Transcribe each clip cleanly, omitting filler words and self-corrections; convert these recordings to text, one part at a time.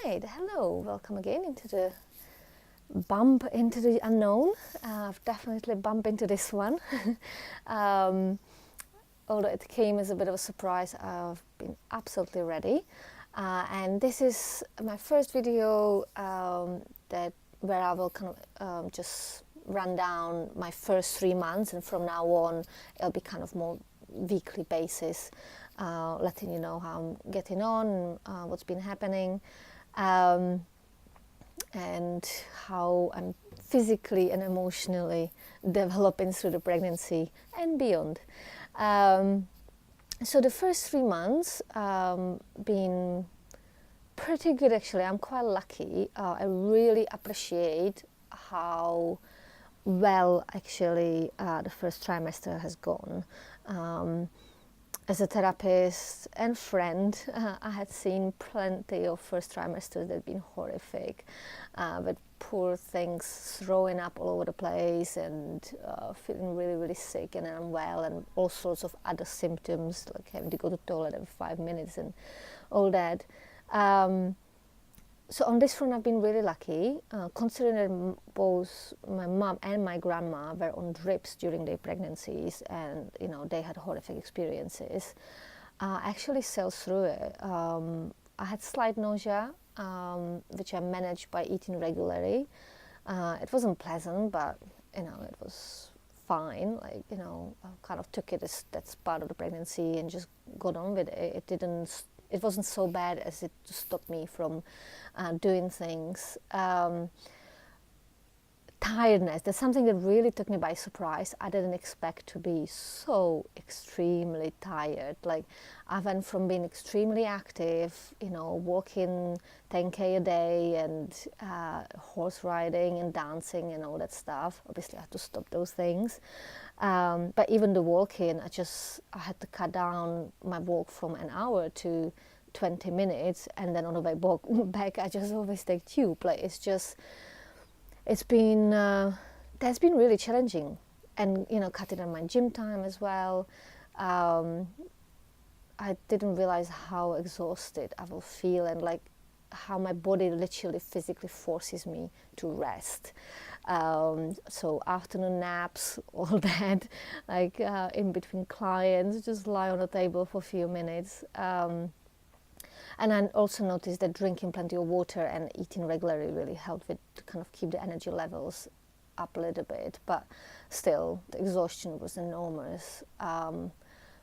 Right, hello, welcome again into the bump into the unknown. I've definitely bumped into this one. um, Although it came as a bit of a surprise, I've been absolutely ready. And this is my first video that where I will kind of just run down my first 3 months, and from now on it'll be kind of more weekly basis, letting you know how I'm getting on, what's been happening, and how I'm physically and emotionally developing through the pregnancy and beyond. So the first 3 months been pretty good actually. I'm quite lucky. I really appreciate how well actually the first trimester has gone. As a therapist and friend, I had seen plenty of first trimesters that had been horrific, with poor things throwing up all over the place and feeling really, really sick and unwell, and all sorts of other symptoms like having to go to the toilet every 5 minutes and all that. So on this front, I've been really lucky, considering that both my mom and my grandma were on drips during their pregnancies, and they had horrific experiences. I actually sailed through it. I had slight nausea, which I managed by eating regularly. It wasn't pleasant, but it was fine. I kind of took it as that's part of the pregnancy and just got on with it. It wasn't so bad as it stopped me from doing things. Tiredness, that's something that really took me by surprise. I didn't expect to be so extremely tired. Like, I went from being extremely active, walking 10K a day and horse riding and dancing and all that stuff. Obviously I had to stop those things, but even the walking, I had to cut down my walk from an hour to 20 minutes, and then on the way back I just always take tube. Like, it's been that's been really challenging, and cutting on my gym time as well. I didn't realize how exhausted I will feel, and like how my body literally physically forces me to rest. So afternoon naps, all that, like in between clients, just lie on the table for a few minutes. And I also noticed that drinking plenty of water and eating regularly really helped with to kind of keep the energy levels up a little bit. But still, the exhaustion was enormous.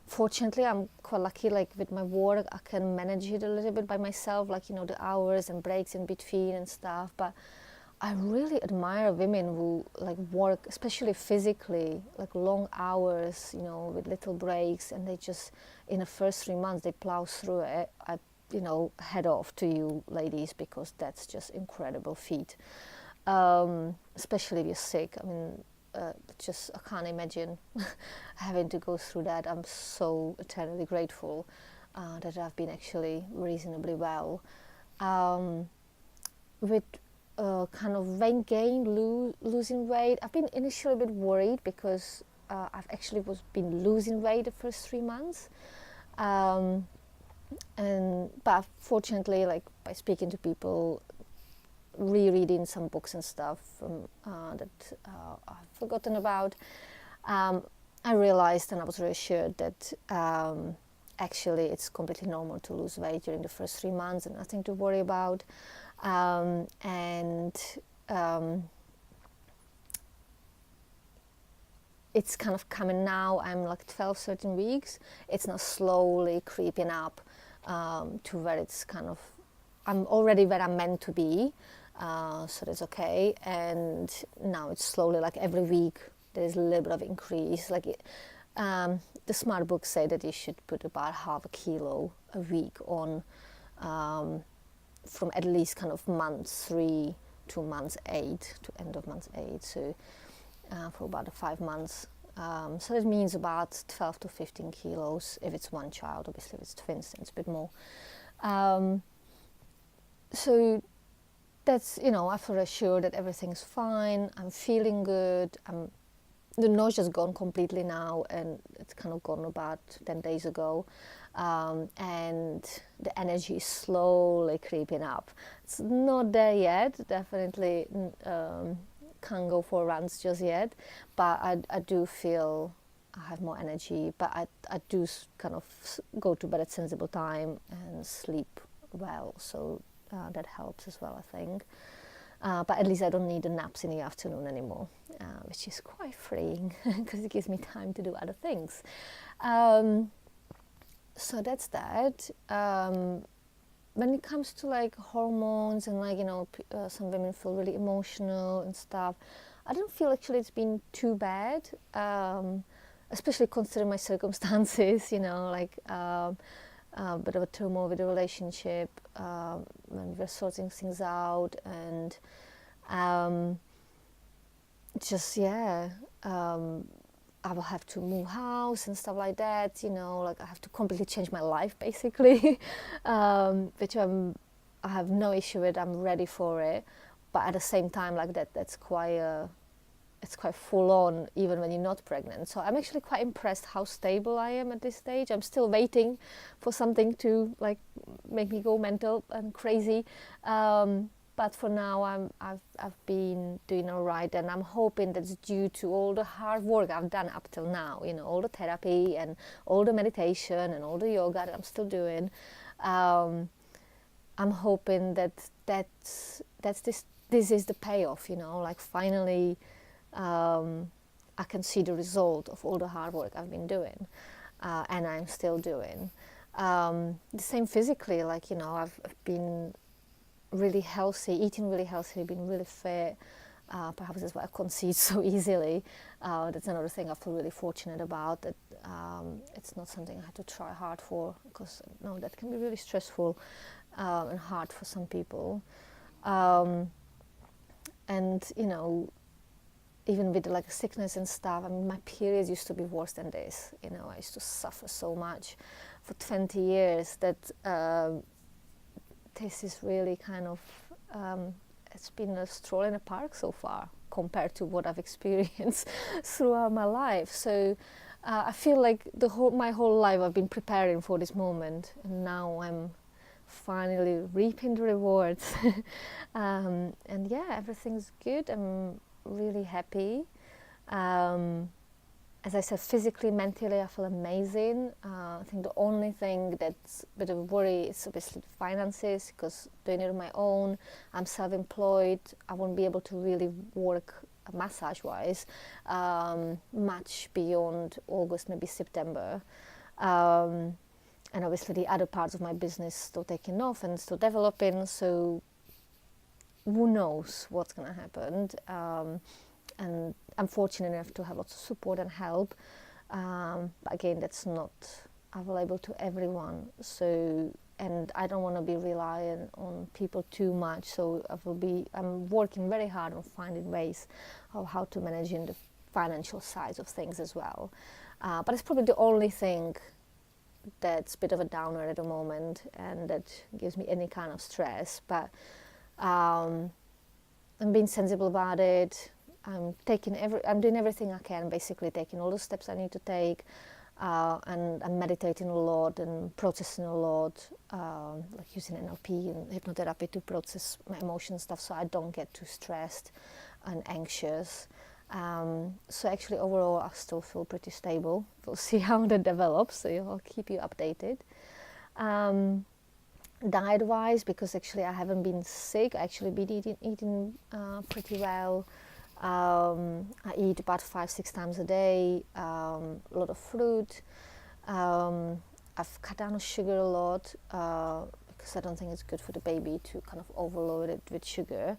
Fortunately, I'm quite lucky. Like, with my work, I can manage it a little bit by myself. Like, the hours and breaks in between and stuff. But I really admire women who like work, especially physically, like long hours, with little breaks, and they just in the first 3 months they plow through it. Head off to you ladies, because that's just incredible feat. Especially if you're sick. I mean, I can't imagine having to go through that. I'm so eternally grateful that I've been actually reasonably well. With kind of weight gain, losing weight, I've been initially a bit worried because I've actually been losing weight the first 3 months. But fortunately, like, by speaking to people, rereading some books and stuff that I've forgotten about, I realized, and I was reassured that actually it's completely normal to lose weight during the first 3 months, and nothing to worry about. It's kind of coming now. I'm like 12, 13 weeks. It's now slowly creeping up to where it's kind of, I'm already where I'm meant to be, so that's okay. And now it's slowly, like every week, there's a little bit of increase. Like, the smart books say that you should put about half a kilo a week on, from at least kind of month 3 to month 8, to end of month 8. So for about 5 months. So that means about 12 to 15 kilos if it's one child. Obviously, if it's twins, then it's a bit more. So that's, I feel assured that everything's fine. I'm feeling good. I'm the nausea's gone completely now, and it's kind of gone about 10 days ago. And the energy is slowly creeping up. It's not there yet, definitely can't go for runs just yet, but I do feel I have more energy, but I do kind of go to bed at sensible time and sleep well, so that helps as well, I think. But at least I don't need the naps in the afternoon anymore, which is quite freeing because it gives me time to do other things. So that's that. When it comes to like hormones and like, some women feel really emotional and stuff, I don't feel actually it's been too bad, especially considering my circumstances, like a bit of a turmoil with the relationship, when we were sorting things out, and I will have to move house and stuff like that, like I have to completely change my life basically, which I have no issue with. I'm ready for it, but at the same time, like that's quite it's quite full on even when you're not pregnant. So I'm actually quite impressed how stable I am at this stage. I'm still waiting for something to like make me go mental and crazy. But for now, I've been doing all right, and I'm hoping that's due to all the hard work I've done up till now. All the therapy and all the meditation and all the yoga that I'm still doing. I'm hoping that's this is the payoff. Like finally, I can see the result of all the hard work I've been doing, and I'm still doing. The same physically, like I've been really healthy, eating really healthy, being really fit. Perhaps that's why I concede so easily. That's another thing I feel really fortunate about, that it's not something I have to try hard for, because that can be really stressful and hard for some people. And even with like sickness and stuff, I mean, my periods used to be worse than this. I used to suffer so much for 20 years that this is really kind of, it's been a stroll in the park so far compared to what I've experienced throughout my life. So I feel like my whole life I've been preparing for this moment, and now I'm finally reaping the rewards. And yeah, everything's good. I'm really happy. As I said, physically, mentally, I feel amazing. I think the only thing that's a bit of a worry is obviously the finances, because doing it on my own, I'm self-employed. I won't be able to really work massage-wise much beyond August, maybe September. And obviously the other parts of my business still taking off and still developing, so who knows what's going to happen. And I'm fortunate enough to have lots of support and help, but again, that's not available to everyone. So, and I don't want to be reliant on people too much, so I'm working very hard on finding ways of how to manage in the financial sides of things as well. But it's probably the only thing that's a bit of a downer at the moment, and that gives me any kind of stress. But I'm being sensible about it. I'm doing everything I can, basically taking all the steps I need to take, and I'm meditating a lot and processing a lot, like using NLP and hypnotherapy to process my emotion stuff, so I don't get too stressed and anxious. So actually overall I still feel pretty stable. We'll see how that develops, so I'll keep you updated. Diet-wise, because actually I haven't been sick, I actually been eating pretty well. I eat about 5-6 times a day, a lot of fruit. I've cut down on sugar a lot, because I don't think it's good for the baby to kind of overload it with sugar.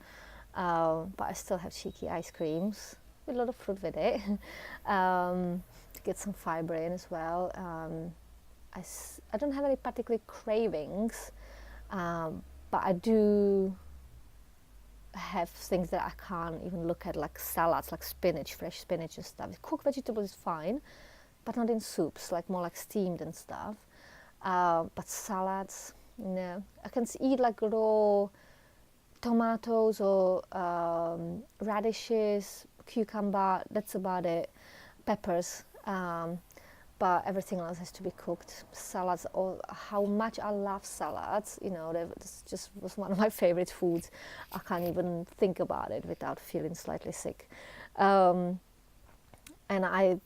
But I still have cheeky ice creams with a lot of fruit with it, to get some fiber in as well. I don't have any particular cravings, but I do have things that I can't even look at, like salads, like spinach, fresh spinach and stuff. Cooked vegetables is fine, but not in soups, like more like steamed and stuff. But salads, no. I can eat like raw tomatoes or radishes, cucumber, that's about it. Peppers, but everything else has to be cooked. Salads, or how much I love salads, you know, this just was one of my favorite foods. I can't even think about it without feeling slightly sick. And I've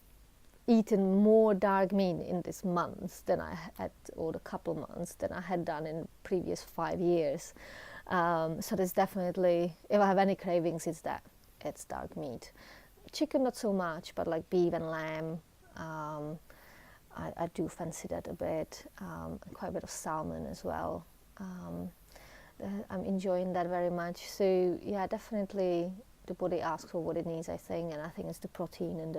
eaten more dark meat in this month than I had, or the couple months than I had done in previous 5 years. So there's definitely, if I have any cravings, it's dark meat. Chicken not so much, but like beef and lamb, I do fancy that a bit. Quite a bit of salmon as well. I'm enjoying that very much. So yeah, definitely the body asks for what it needs, I think, and I think it's the protein and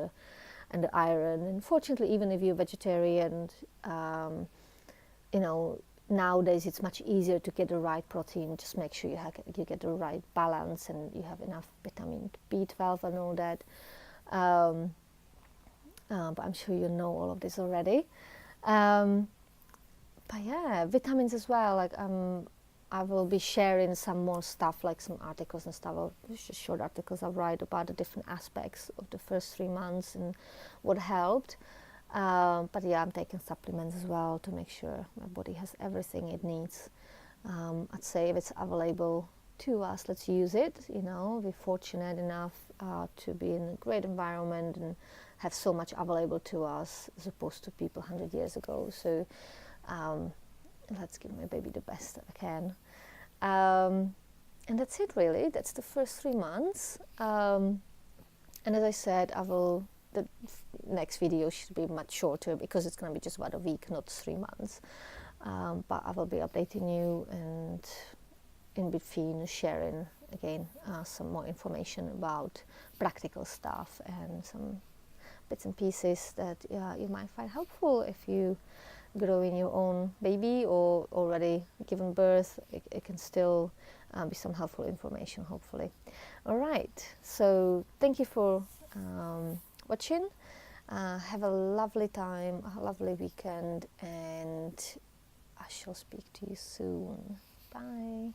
the iron. And fortunately, even if you're vegetarian, you know, nowadays it's much easier to get the right protein. Just make sure you get the right balance and you have enough vitamin B12 and all that. But I'm sure you know all of this already. But yeah, vitamins as well. Like I will be sharing some more stuff, like some articles and stuff, just short articles I write about the different aspects of the first 3 months and what helped. But yeah, I'm taking supplements as well to make sure my body has everything it needs. I'd say if it's available to us, let's use it. You know, we're fortunate enough to be in a great environment and have so much available to us as opposed to people 100 years ago. So let's give my baby the best that I can. And that's it really. That's the first 3 months. And as I said, the next video should be much shorter because it's going to be just about a week, not 3 months. But I will be updating you and in between sharing again some more information about practical stuff and some bits and pieces that you might find helpful if you growing your own baby or already given birth. It can still be some helpful information, hopefully. All right, so thank you for watching. Have a lovely time, a lovely weekend, and I shall speak to you soon. Bye.